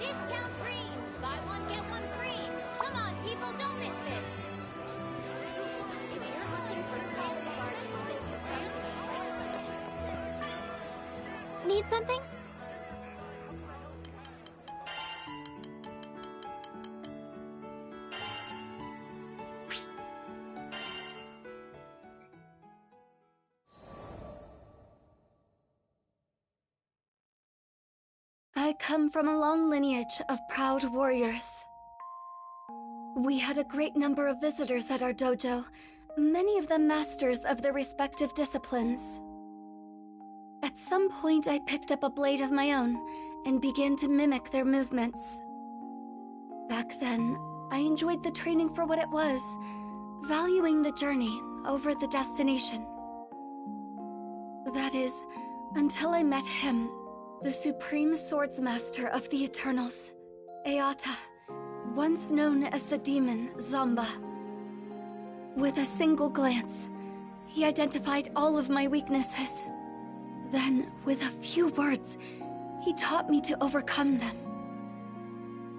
Discount creams! Buy one, get one free! Come on, people, don't miss this! If you're looking for quality bargains, then you've Need something? I come from a long lineage of proud warriors. We had a great number of visitors at our dojo, many of them masters of their respective disciplines. At some point, I picked up a blade of my own and began to mimic their movements. Back then, I enjoyed the training for what it was, valuing the journey over the destination. That is, until I met him, the Supreme Swordsmaster of the Eternals, Eata, once known as the demon Zamba. With a single glance, he identified all of my weaknesses. Then, with a few words, he taught me to overcome them.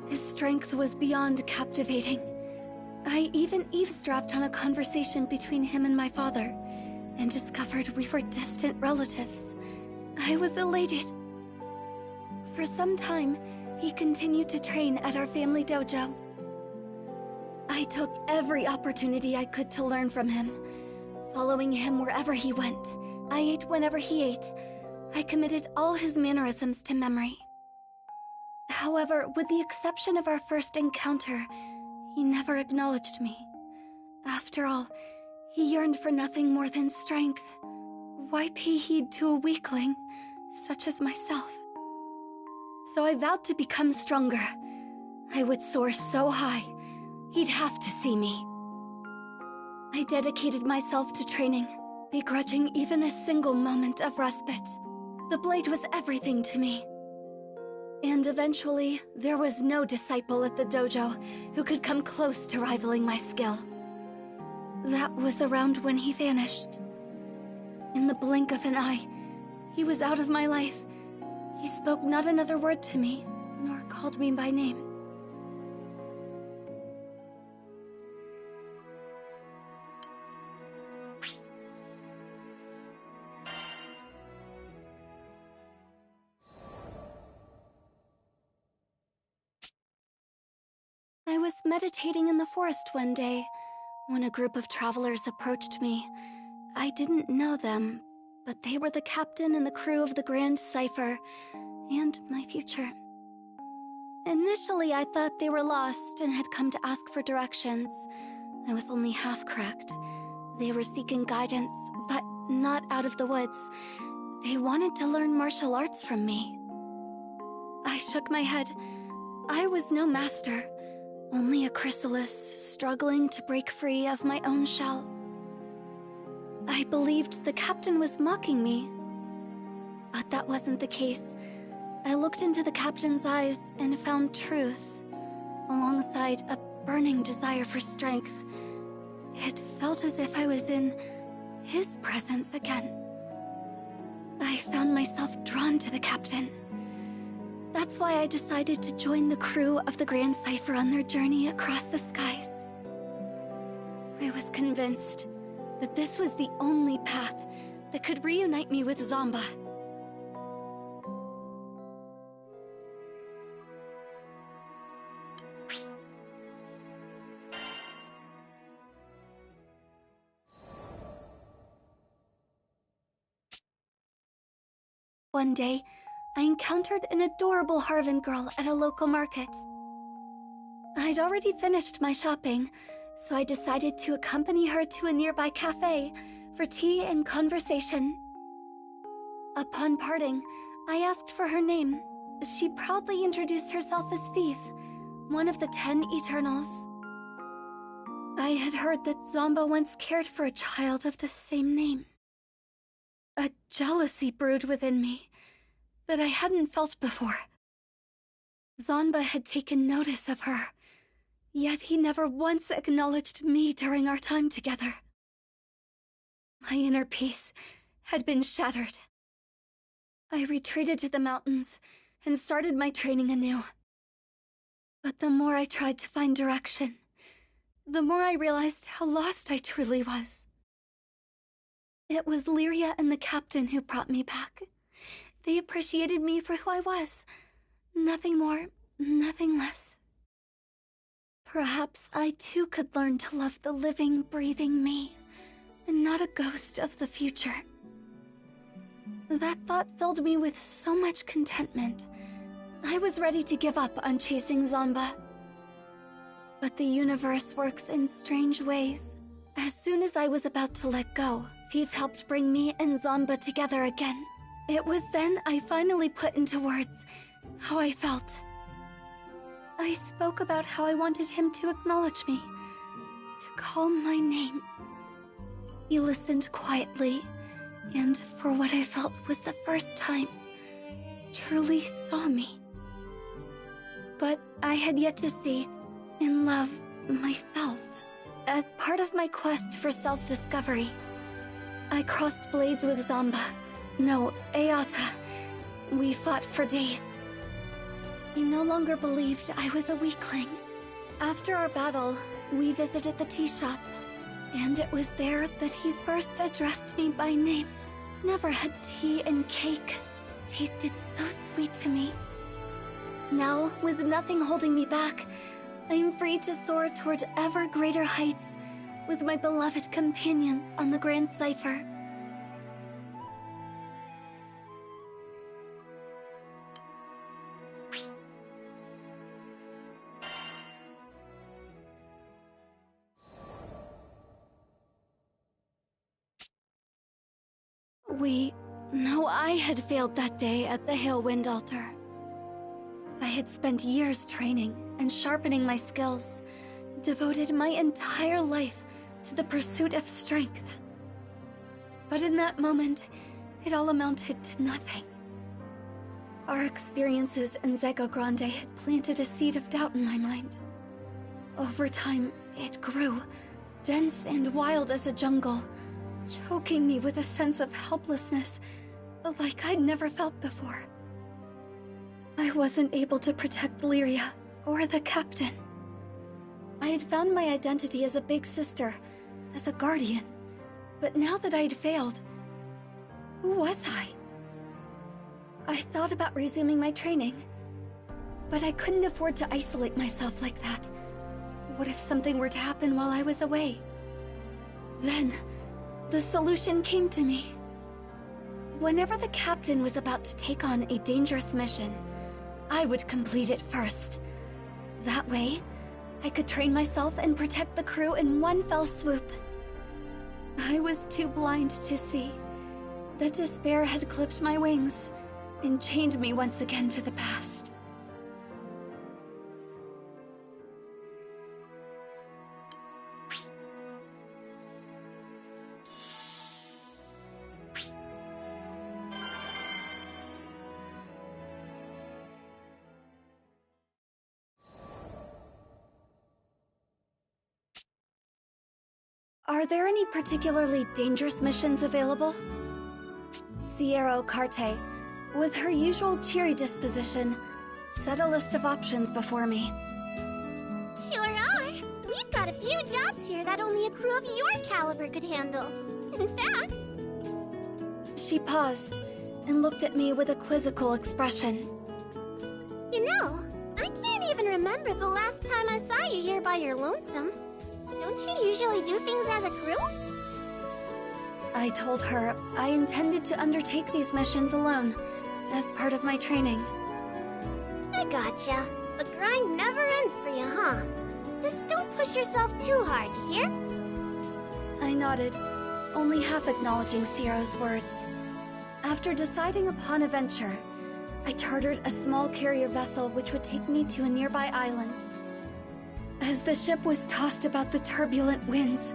His strength was beyond captivating. I even eavesdropped on a conversation between him and my father, and discovered we were distant relatives. I was elated. For some time, he continued to train at our family dojo. I took every opportunity I could to learn from him, following him wherever he went. I ate whenever he ate. I committed all his mannerisms to memory. However, with the exception of our first encounter, he never acknowledged me. After all, he yearned for nothing more than strength. Why pay heed to a weakling, such as myself? So I vowed to become stronger. I would soar so high, he'd have to see me. I dedicated myself to training, begrudging even a single moment of respite. The blade was everything to me. And eventually, there was no disciple at the dojo who could come close to rivaling my skill. That was around when he vanished. In the blink of an eye, he was out of my life. He spoke not another word to me, nor called me by name. I was meditating in the forest one day when a group of travelers approached me. I didn't know them, but they were the captain and the crew of the Grand Cipher, and my future. Initially, I thought they were lost and had come to ask for directions. I was only half correct. They were seeking guidance, but not out of the woods. They wanted to learn martial arts from me. I shook my head. I was no master, only a chrysalis struggling to break free of my own shell. I believed the captain was mocking me, but that wasn't the case. I looked into the captain's eyes and found truth, alongside a burning desire for strength. It felt as if I was in his presence again. I found myself drawn to the captain. That's why I decided to join the crew of the Grand Cipher on their journey across the skies. I was convinced that this was the only path that could reunite me with Zamba. One day, I encountered an adorable Harvan girl at a local market. I'd already finished my shopping, so I decided to accompany her to a nearby cafe for tea and conversation. Upon parting, I asked for her name. She proudly introduced herself as Thief, one of the 10 Eternals. I had heard that Zamba once cared for a child of the same name. A jealousy brewed within me that I hadn't felt before. Zamba had taken notice of her, yet he never once acknowledged me during our time together. My inner peace had been shattered. I retreated to the mountains and started my training anew. But the more I tried to find direction, the more I realized how lost I truly was. It was Lyria and the captain who brought me back. They appreciated me for who I was. Nothing more, nothing less. Perhaps I too could learn to love the living, breathing me, and not a ghost of the future. That thought filled me with so much contentment. I was ready to give up on chasing Zomba. But the universe works in strange ways. As soon as I was about to let go, Fief helped bring me and Zomba together again. It was then I finally put into words how I felt. I spoke about how I wanted him to acknowledge me, to call my name. He listened quietly, and for what I felt was the first time, truly saw me. But I had yet to see and love myself. As part of my quest for self-discovery, I crossed blades with Zomba. No, Eata. We fought for days. He no longer believed I was a weakling. After our battle, we visited the tea shop, and it was there that he first addressed me by name. Never had tea and cake tasted so sweet to me. Now, with nothing holding me back, I am free to soar toward ever greater heights with my beloved companions on the Grand Cipher. I had failed that day at the Hailwind Altar. I had spent years training and sharpening my skills, devoted my entire life to the pursuit of strength. But in that moment, it all amounted to nothing. Our experiences in Zego Grande had planted a seed of doubt in my mind. Over time, it grew, dense and wild as a jungle, choking me with a sense of helplessness like I'd never felt before. I wasn't able to protect Lyria or the captain. I had found my identity as a big sister, as a guardian, but now that I'd failed, who was I? I thought about resuming my training, but I couldn't afford to isolate myself like that. What if something were to happen while I was away? Then, the solution came to me. Whenever the captain was about to take on a dangerous mission, I would complete it first. That way, I could train myself and protect the crew in one fell swoop. I was too blind to see that despair had clipped my wings and chained me once again to the past. Are there any particularly dangerous missions available? Sierra Carte, with her usual cheery disposition, set a list of options before me. Sure are. We've got a few jobs here that only a crew of your caliber could handle. In fact... She paused and looked at me with a quizzical expression. You know, I can't even remember the last time I saw you here by your lonesome. Don't you usually do things as a crew? I told her I intended to undertake these missions alone, as part of my training. I gotcha. The grind never ends for you, huh? Just don't push yourself too hard, you hear? I nodded, only half acknowledging Sierra's words. After deciding upon a venture, I chartered a small carrier vessel which would take me to a nearby island. As the ship was tossed about the turbulent winds,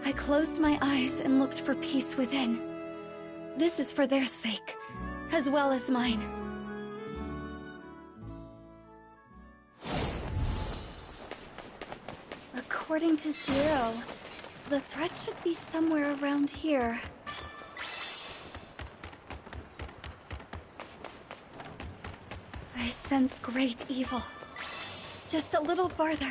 I closed my eyes and looked for peace within. This is for their sake, as well as mine. According to Zero, the threat should be somewhere around here. I sense great evil. Just a little farther.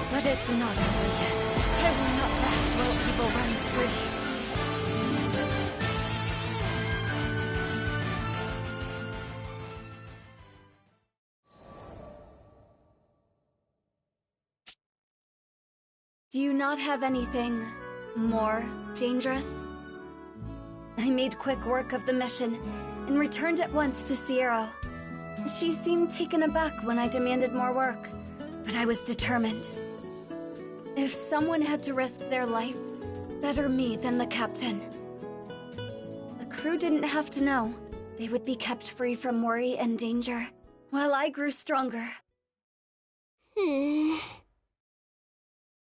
But it's not over yet. I will not rest while evil runs free. Do you not have anything more dangerous? I made quick work of the mission and returned at once to Sierra. She seemed taken aback when I demanded more work, but I was determined. If someone had to risk their life, better me than the captain. The crew didn't have to know. They would be kept free from worry and danger, while I grew stronger.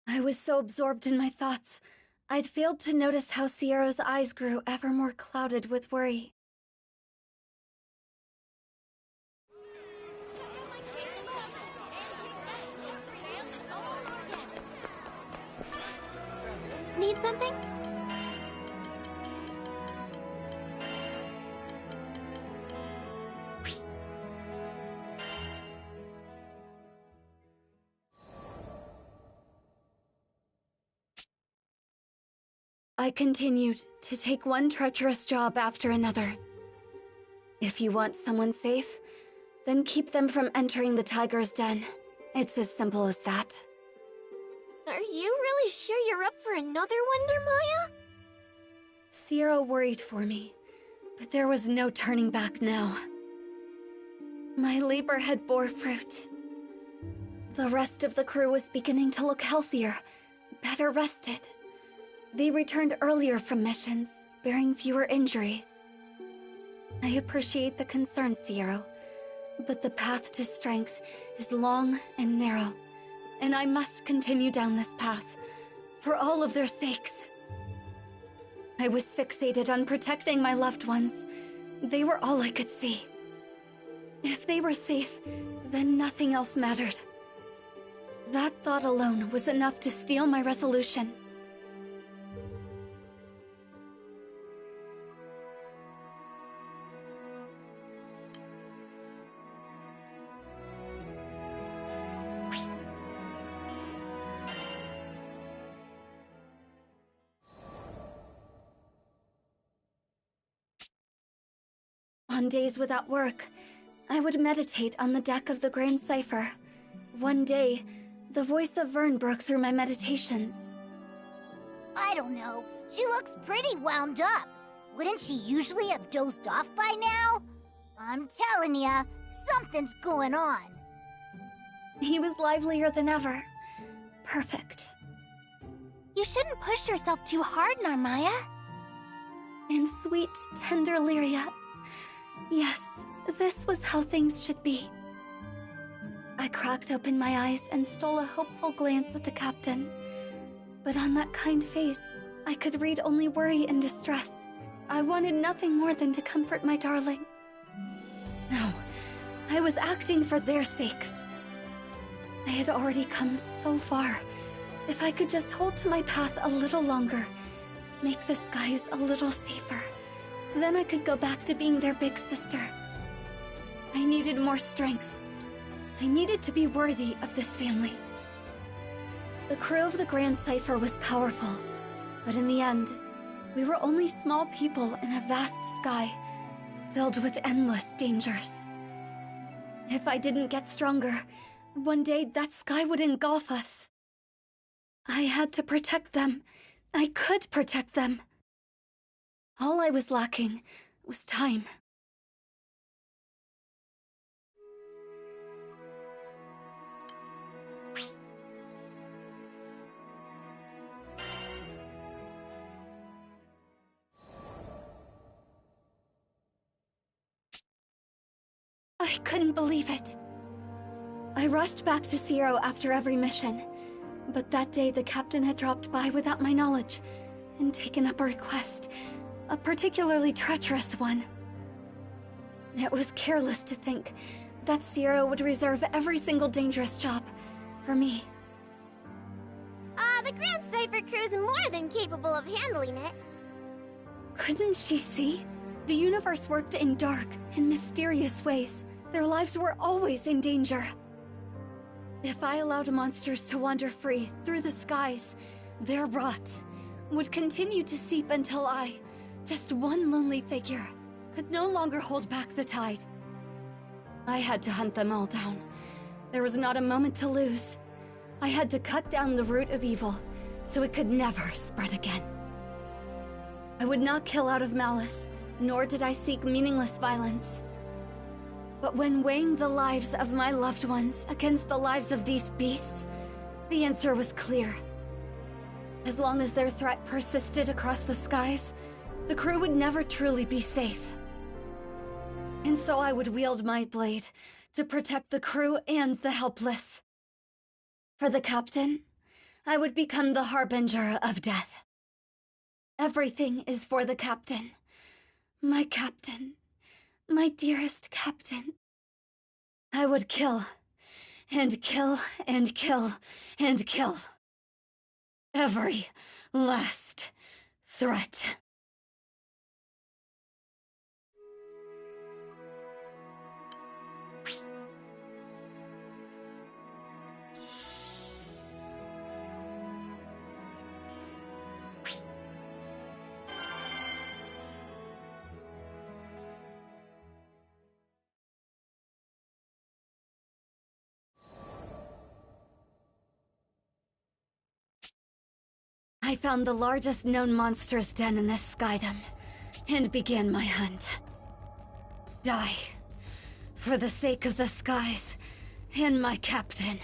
I was so absorbed in my thoughts, I'd failed to notice how Sierra's eyes grew ever more clouded with worry. Need something? I continued to take one treacherous job after another. If you want someone safe, then keep them from entering the tiger's den. It's as simple as that. Are you really sure you're up for another one, Narmaya? Sierra worried for me, but there was no turning back now. My labor had bore fruit. The rest of the crew was beginning to look healthier, better rested. They returned earlier from missions, bearing fewer injuries. I appreciate the concern, Sierra, but the path to strength is long and narrow, and I must continue down this path, for all of their sakes. I was fixated on protecting my loved ones. They were all I could see. If they were safe, then nothing else mattered. That thought alone was enough to steel my resolution. On days without work, I would meditate on the deck of the Grand Cipher. One day, the voice of Vern broke through my meditations. I don't know. She looks pretty wound up. Wouldn't she usually have dozed off by now? I'm telling ya, something's going on. He was livelier than ever. Perfect. You shouldn't push yourself too hard, Narmaya. And sweet, tender Lyria. Yes, this was how things should be. I cracked open my eyes and stole a hopeful glance at the captain. But on that kind face, I could read only worry and distress. I wanted nothing more than to comfort my darling. No, I was acting for their sakes. I had already come so far. If I could just hold to my path a little longer, make the skies a little safer, then I could go back to being their big sister. I needed more strength. I needed to be worthy of this family. The crew of the Grand Cipher was powerful, but in the end, we were only small people in a vast sky, filled with endless dangers. If I didn't get stronger, one day that sky would engulf us. I had to protect them. I could protect them. All I was lacking was time. I couldn't believe it. I rushed back to Sierra after every mission, But that day, the captain had dropped by without my knowledge and taken up a request, a particularly treacherous one. It was careless to think that Sierra would reserve every single dangerous job for me. The Grand Cipher crew's more than capable of handling it. Couldn't she see? The universe worked in dark and mysterious ways. Their lives were always in danger. If I allowed monsters to wander free through the skies, their rot would continue to seep until I, just one lonely figure, could no longer hold back the tide. I had to hunt them all down. There was not a moment to lose. I had to cut down the root of evil, so it could never spread again. I would not kill out of malice, nor did I seek meaningless violence. But when weighing the lives of my loved ones against the lives of these beasts, the answer was clear. As long as their threat persisted across the skies, the crew would never truly be safe. And so I would wield my blade to protect the crew and the helpless. For the captain, I would become the harbinger of death. Everything is for the captain. My captain. My dearest captain. I would kill, and kill, and kill, and kill. Every last threat. I found the largest known monster's den in this skydom, and began my hunt. Die, for the sake of the skies, and my captain.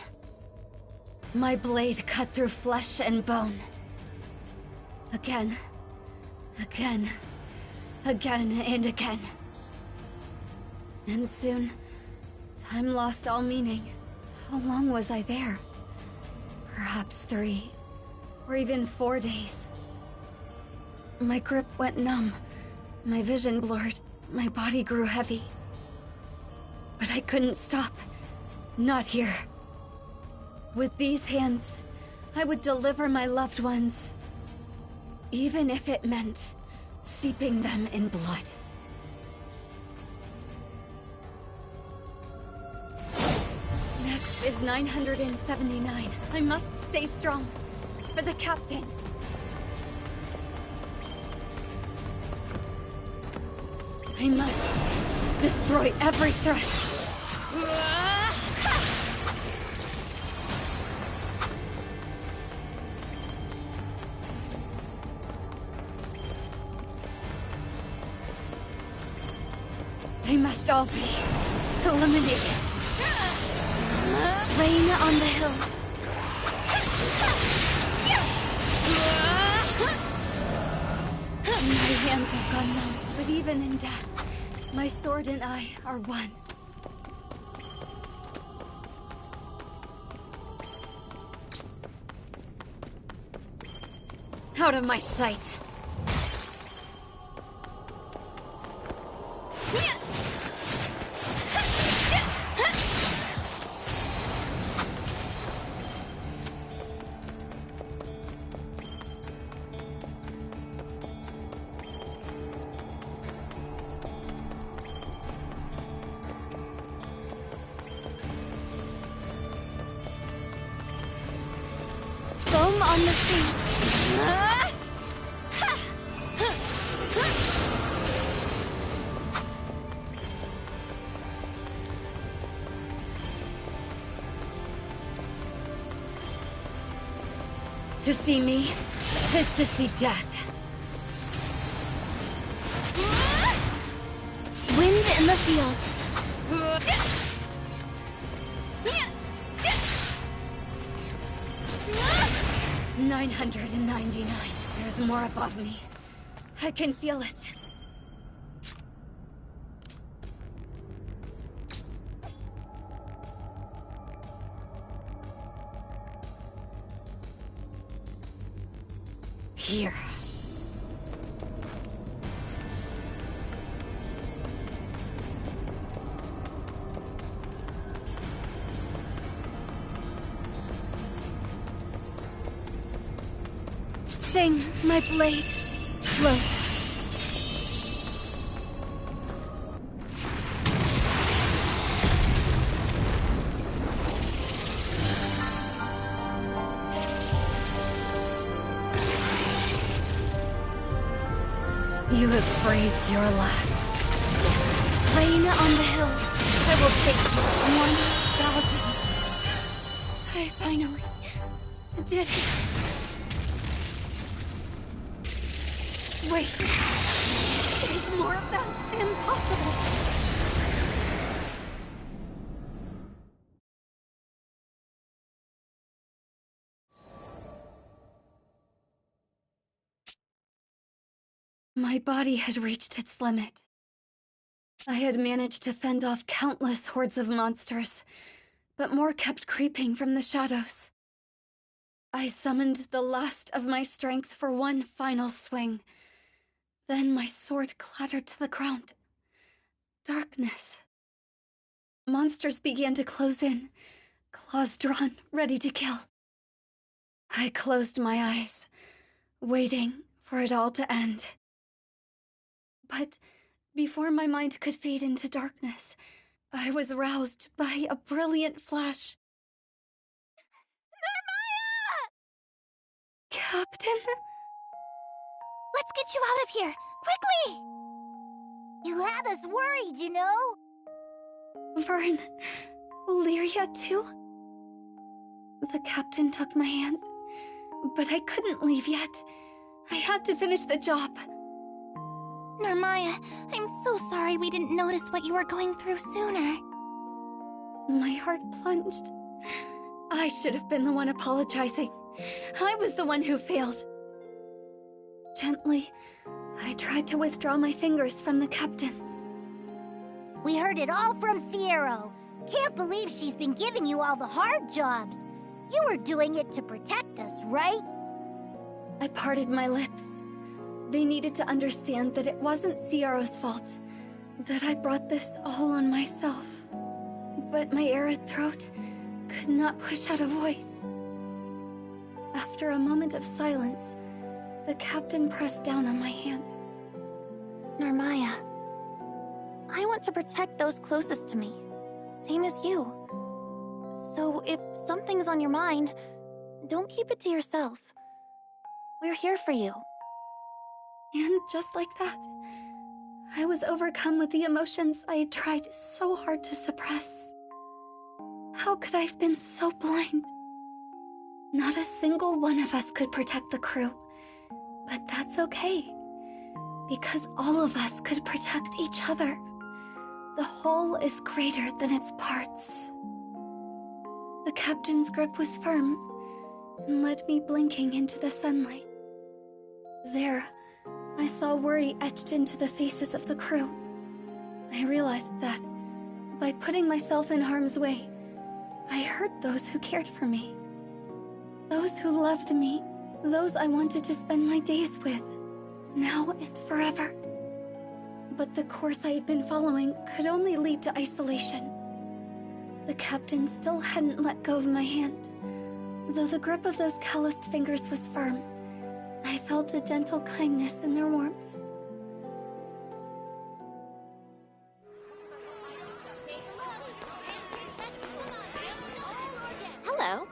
My blade cut through flesh and bone. Again, again, again and again. And soon, time lost all meaning. How long was I there? Perhaps 3. Or even 4 days. My grip went numb, my vision blurred, my body grew heavy. But I couldn't stop. Not here. With these hands, I would deliver my loved ones, even if it meant steeping them in blood. Next is 979. I must stay strong. For the captain. I must destroy every threat. They must all be eliminated. Rain on the hills. My hands have gone numb, but even in death, my sword and I are one. Out of my sight. Foam on the sea. To see me is to see death. Wind in the fields. 999. There's more above me. I can feel it. Here. Sing, my blade. Float. You have breathed your last. Rain on the hills. I will take you 1,000. I finally did it. Wait. There's more of that. Impossible. My body had reached its limit. I had managed to fend off countless hordes of monsters, but more kept creeping from the shadows. I summoned the last of my strength for one final swing. Then my sword clattered to the ground. Darkness. Monsters began to close in, claws drawn, ready to kill. I closed my eyes, waiting for it all to end. But before my mind could fade into darkness, I was roused by a brilliant flash. Narmaya! Captain? Let's get you out of here! Quickly! You had us worried, you know? Vern, Lyria too? The captain took my hand, but I couldn't leave yet. I had to finish the job. Narmaya, I'm so sorry we didn't notice what you were going through sooner. My heart plunged. I should have been the one apologizing. I was the one who failed. Gently, I tried to withdraw my fingers from the captain's. We heard it all from Sierra. Can't believe she's been giving you all the hard jobs. You were doing it to protect us, right? I parted my lips. They needed to understand that it wasn't Sierra's fault, that I brought this all on myself. But my arid throat could not push out a voice. After a moment of silence, the captain pressed down on my hand. Narmaya, I want to protect those closest to me, same as you. So if something's on your mind, don't keep it to yourself. We're here for you. And just like that, I was overcome with the emotions I had tried so hard to suppress. How could I have been so blind? Not a single one of us could protect the crew. But that's okay, because all of us could protect each other. The whole is greater than its parts. The captain's grip was firm and led me blinking into the sunlight. There, I saw worry etched into the faces of the crew. I realized that, by putting myself in harm's way, I hurt those who cared for me. Those who loved me, those I wanted to spend my days with, now and forever. But the course I had been following could only lead to isolation. The captain still hadn't let go of my hand. Though the grip of those calloused fingers was firm, I felt a gentle kindness in their warmth. Hello.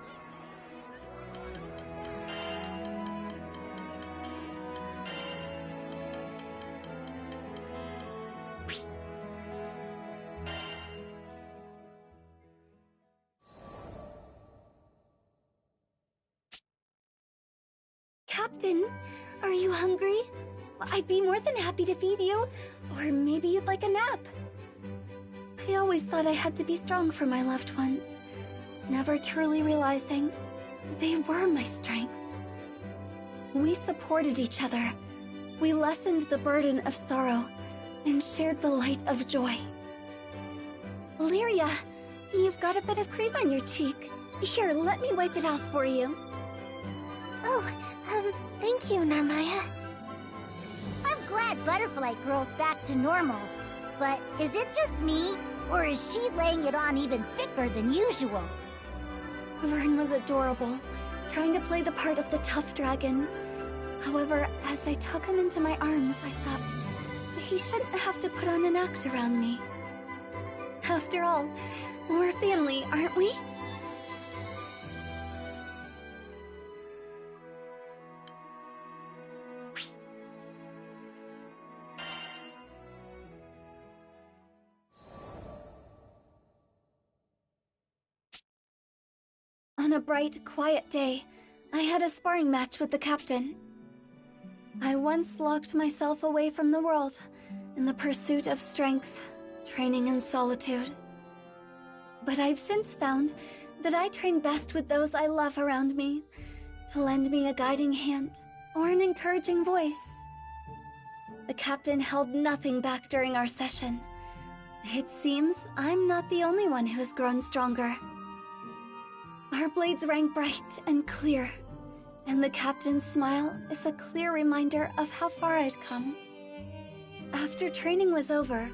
Captain, are you hungry? I'd be more than happy to feed you. Or maybe you'd like a nap. I always thought I had to be strong for my loved ones, never truly realizing they were my strength. We supported each other. We lessened the burden of sorrow and shared the light of joy. Lyria, you've got a bit of cream on your cheek. Here, let me wipe it off for you. Oh, thank Thank you, Narmaya. I'm glad Butterfly Girl's back to normal. But is it just me, or is she laying it on even thicker than usual? Vern was adorable, trying to play the part of the tough dragon. However, as I took him into my arms, I thought he shouldn't have to put on an act around me. After all, we're family, aren't we? On a bright, quiet day, I had a sparring match with the captain. I once locked myself away from the world in the pursuit of strength, training in solitude. But I've since found that I train best with those I love around me, to lend me a guiding hand or an encouraging voice. The captain held nothing back during our session. It seems I'm not the only one who has grown stronger. Our blades rang bright and clear, and the captain's smile is a clear reminder of how far I'd come. After training was over,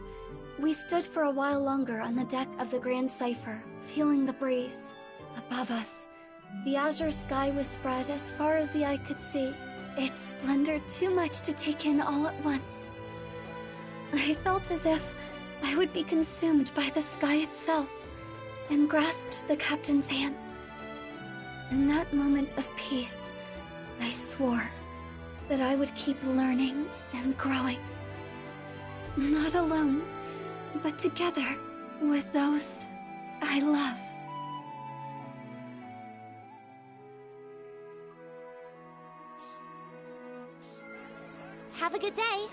we stood for a while longer on the deck of the Grand Cipher, feeling the breeze. Above us, the azure sky was spread as far as the eye could see, its splendor too much to take in all at once. I felt as if I would be consumed by the sky itself, and grasped the captain's hand. In that moment of peace, I swore that I would keep learning and growing. Not alone, but together with those I love. Have a good day.